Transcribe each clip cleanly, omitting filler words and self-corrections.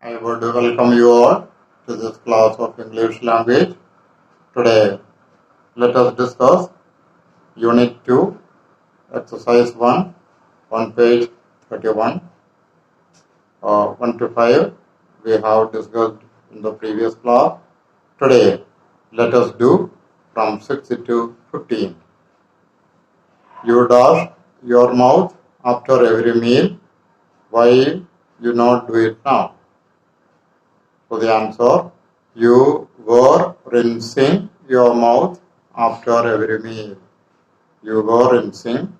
I would welcome you all to this class of English language. Today, let us discuss Unit 2, Exercise 1, on page 31. 1 to 5 we have discussed in the previous class. Today, let us do from 6 to 15. You dash your mouth after every meal. Why you not do it now? So the answer, you were rinsing your mouth after every meal. You were rinsing.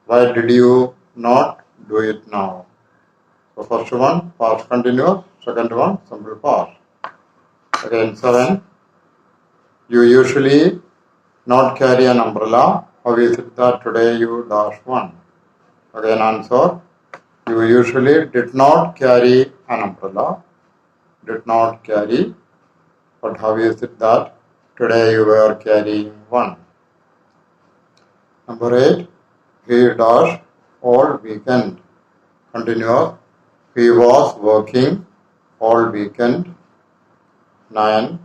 Why did you not do it now? So first one, past continuous. Second one, simple past. Again, 7. You usually not carry an umbrella. How is it that today you dash one? Again, answer, you usually did not carry an umbrella. Did not carry. But how is it that today you were carrying one? Number 8. He dashed all weekend. Continuous. He was working all weekend. 9.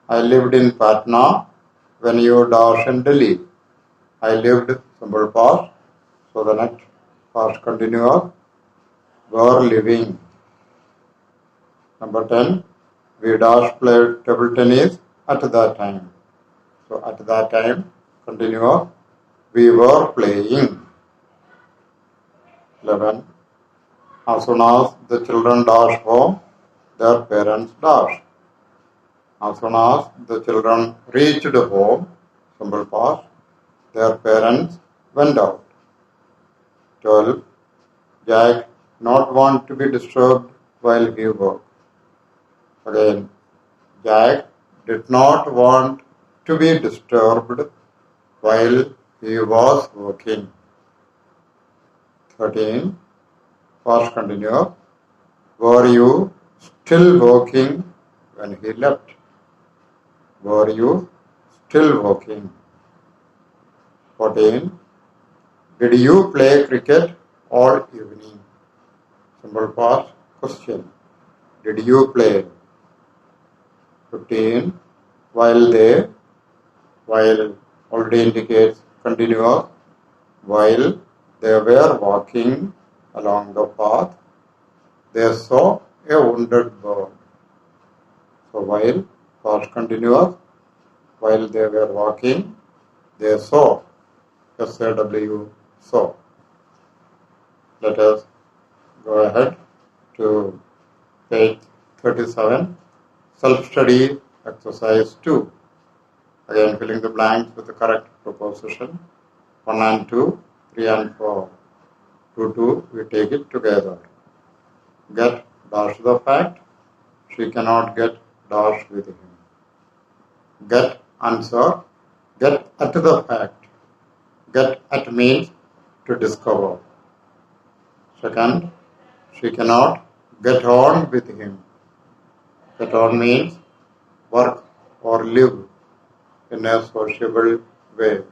I lived in Patna when you dash in Delhi. I lived, simple past. So the next past continuous. Were living. Number 10. We dash played table tennis at that time. So at that time, continuous. We were playing. 11. As soon as the children dash home, their parents dash. As soon as the children reached home, simple past, their parents went out. 12. Jack not want to be disturbed while he worked. Again, Jack did not want to be disturbed while he was working. 13. Past continuous. Were you still working when he left? Were you still working? 14. Did you play cricket all evening? Simple past question. Did you play? 15. While already indicates continuous. While they were walking along the path, they saw a wounded bird. So while past continuous, while they were walking, they saw, SAW, saw. Let us go ahead to page 37, self-study exercise 2. Again, filling the blanks with the correct proposition. 1 and 2, 3 and 4. 2, we take it together. Get dash the fact. She cannot get dash with him. Get answer. Get at the fact. Get at means to discover. Second, she cannot get on with him. Get on means work or live in a sociable way.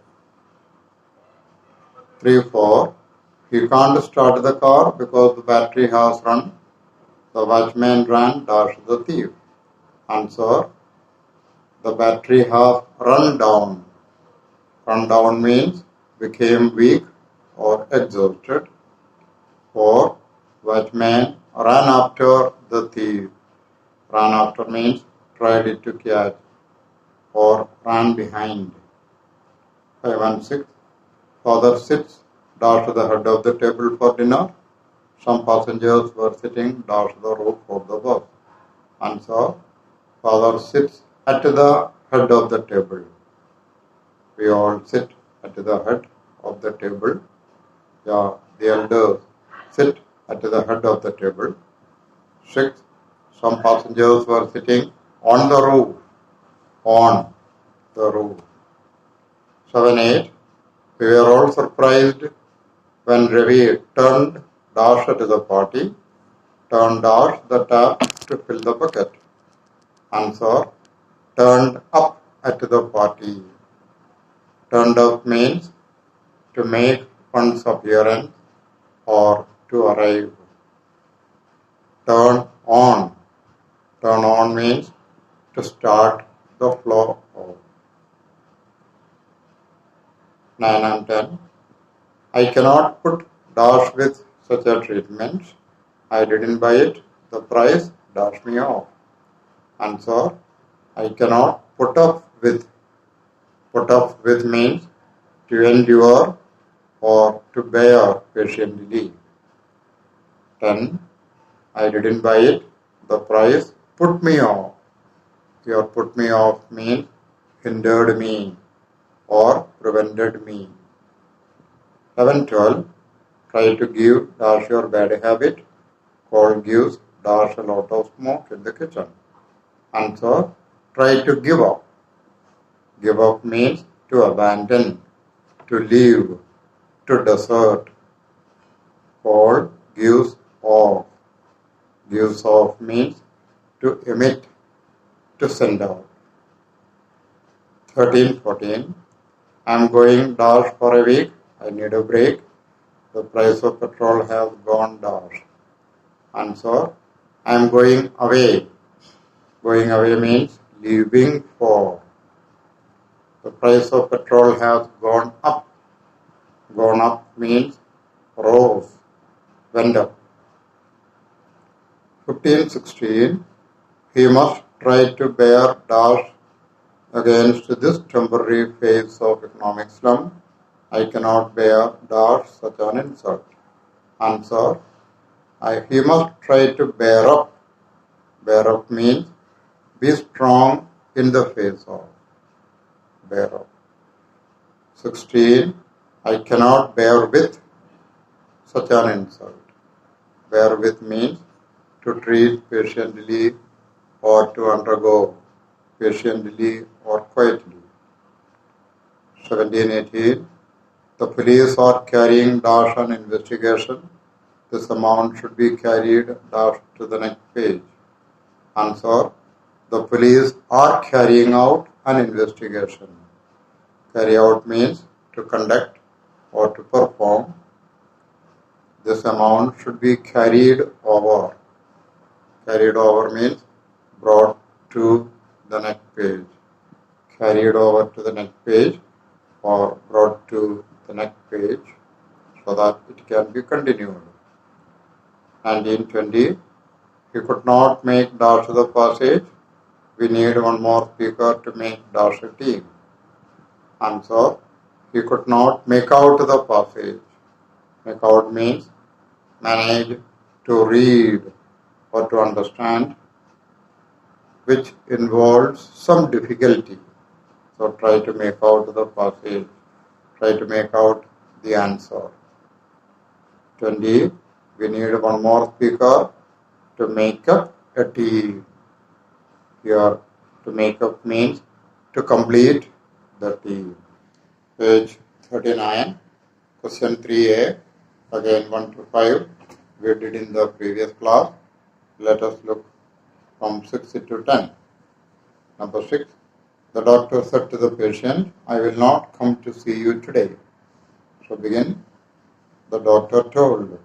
3, 4. He can't start the car because the battery has run. The watchman ran dash the thief. Answer. The battery has run down. Run down means became weak or exhausted. 4. Watchman ran after the thief. Ran after means tried it to catch or ran behind. 5 and 6. Father sits dash to the head of the table for dinner. Some passengers were sitting dash the roof of the bus. Answer. Father sits at the head of the table. We all sit at the head of the table. Yeah, the elders sit at the head of the table. 6. Some passengers were sitting on the roof. On the roof. 7, 8. We were all surprised when Ravi turned dash at the party. Turned dash the tap to fill the bucket. Answer. Turned up at the party. Turned up means to make one's appearance or to arrive. turn on. Turn on means to start the flow of. 9 and 10. I cannot put dash with such a treatment. I didn't buy it. The price dash me off. Answer. I cannot put up with. Put up with means to endure or to bear patiently. 10. I didn't buy it. The price put me off. Here put me off means hindered me or prevented me. 11-12. Try to give dash your bad habit. Cold gives dash a lot of smoke in the kitchen. Answer. Try to give up. Give up means to abandon, to leave, to desert. Cold gives off. Gives off means to emit, to send out. 13-14. I'm going dash for a week. I need a break. The price of petrol has gone dash. Answer. I'm going away. Going away means leaving for. The price of petrol has gone up. Gone up means rose, went up. 15-16. He must try to bear dash against this temporary phase of economic slump. I cannot bear dash such an insult. Answer. He must try to bear up. Bear up means be strong in the face of. Bear up. 16. I cannot bear with such an insult. Bear with means to treat patiently or to undergo patiently or quietly. 17-18. The police are carrying dash on investigation. This amount should be carried dash to the next page. Answer. The police are carrying out an investigation. Carry out means to conduct or to perform. This amount should be carried over. Carried over means brought to the next page. Carried over to the next page or brought to the next page so that it can be continued. 19-20. He could not make dash the passage. We need one more speaker to make dash a team. Answer. He could not make out the passage. Make out means manage to read or to understand, which involves some difficulty. So try to make out the passage. Try to make out the answer. 20. We need one more speaker to make up a team. Here, to make up means to complete the team. Page 39, question 3a, again 1 to 5, we did in the previous class. Let us look from 6 to 10. Number 6, the doctor said to the patient, I will not come to see you today. So begin, the doctor told.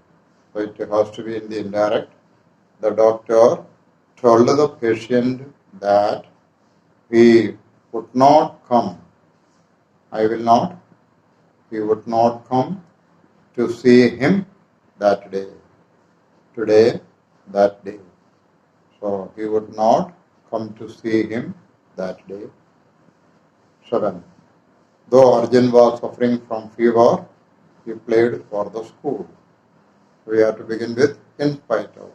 So it has to be in the indirect. The doctor told the patient that he would not come. I will not. He would not come to see him that day. Today, that day. So he would not come to see him that day. 7. Though Arjun was suffering from fever, he played for the school. We have to begin with in spite of.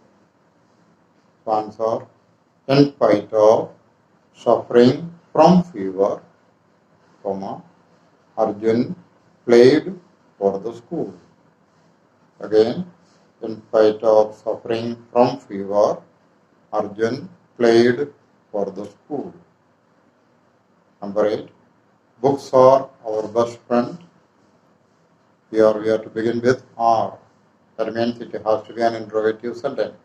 Answer. In spite of suffering from fever, comma, Arjun played for the school. Again, in spite of suffering from fever, Arjun played for the school. Number 8. Books are our best friend. Here we have to begin with are. That means it has to be an interrogative sentence.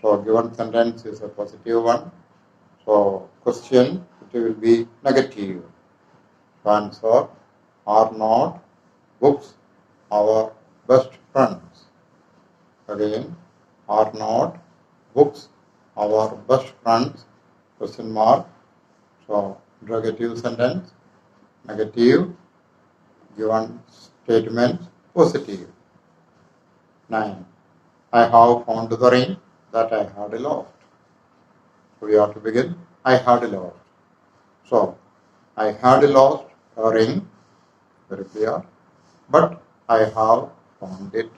So given sentence is a positive one. So question, it will be negative. Answer, are not books our best friends? Again, are not books, our best friends, question mark. So, interrogative sentence, negative, given statement, positive. 9. I have found the ring that I had lost. So, we have to begin, I had lost. So, I had lost a ring, very clear, but I have found it.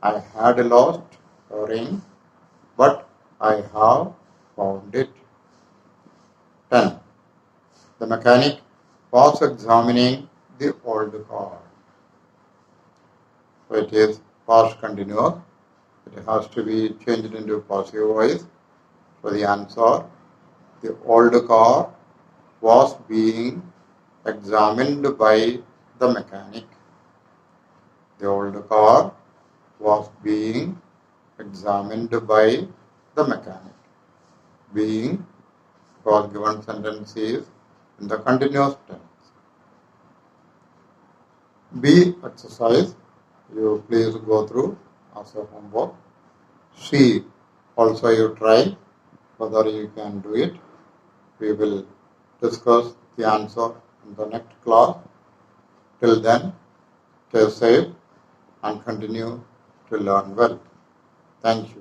I had lost a ring, but I have found it. 10. The mechanic was examining the old car. So it is past continuous. It has to be changed into passive voice. So the answer, the old car was being examined by the mechanic. The old car was being examined by the mechanic. Being, because given sentence is in the continuous tense. B exercise, you please go through as a homework. C, also you try whether you can do it. We will discuss the answer in the next class. Till then, stay safe and continue to learn well. Thank you.